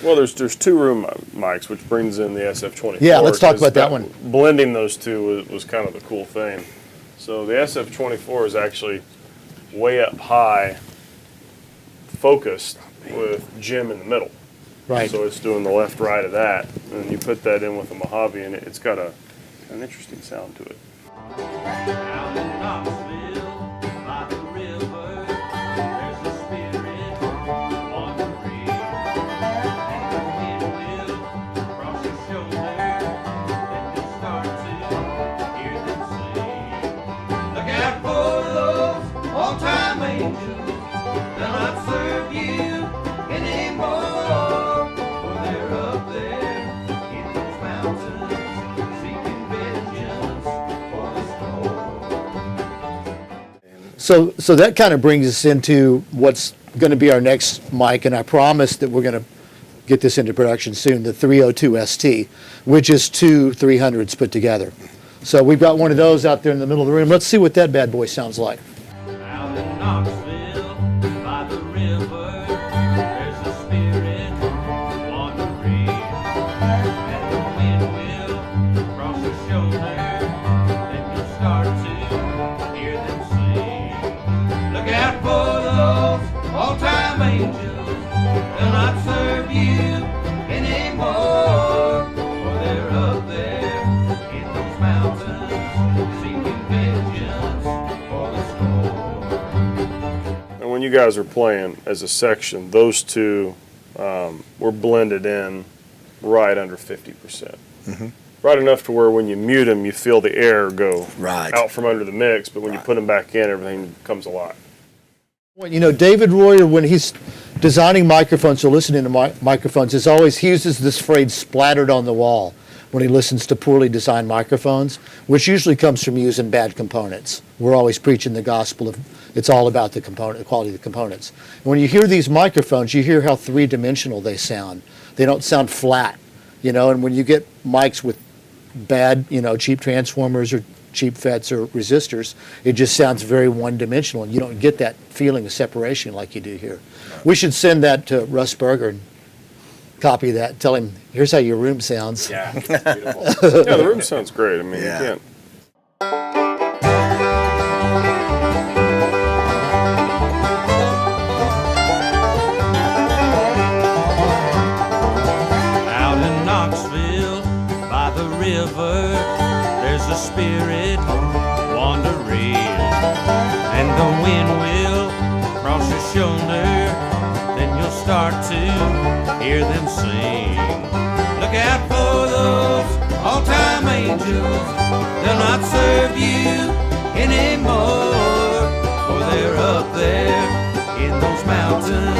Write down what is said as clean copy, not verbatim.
Well, there's two room mics, which brings in the SF-24. Yeah, let's talk about that one. Blending those two was kind of the cool thing. So the SF-24 is actually way up high, focused with Jim in the middle. Right. So it's doing the left-right of that, and you put that in with a Mojave, and it's got an interesting sound to it. Out in Knoxville, by the river, there's a spirit on the reef, and the wind will cross your shoulder, and you'll start to hear them sing. Look out for those all-time angels, they'll not serve you anymore, for they're up there in those mountains, seeking vengeance for the storm. So that kind of brings us into what's going to be our next mic, and I promise that we're going to get this into production soon, the 302 ST, which is two 300s put together. So we've got one of those out there in the middle of the room. Let's see what that bad boy sounds like. Out in Knoxville, by the river, there's a spirit on the reef, and the wind will cross your shoulder, and you'll start to hear them sing. Look out for those all-time angels, they'll not serve you anymore, for they're up there in those mountains, seeking vengeance for the storm. And when you guys are playing as a section, those two were blended in right under 50%. Right enough to where when you mute them, you feel the air go Right. out from under the mix, but when you put them back in, everything comes alive. Well, you know, David Royer, when he's designing microphones or listening to microphones, he uses this phrase splattered on the wall when he listens to poorly designed microphones, which usually comes from using bad components. We're always preaching the gospel of it's all about the quality of the components. And when you hear these microphones, you hear how three-dimensional they sound. They don't sound flat, you know, and when you get mics with bad, you know, cheap transformers or cheap FETs or resistors, it just sounds very one-dimensional, and you don't get that feeling of separation like you do here. We should send that to Russ Berger and copy that, tell him, here's how your room sounds. Yeah, it's beautiful. Yeah, the room sounds great. I mean, Yeah. you can't. Out in Knoxville, by the river, there's a spirit wandering, and the wind will cross your shoulder, then you'll start to hear them sing. Look out for those all-time angels, they'll not serve you anymore, for they're up there in those mountains,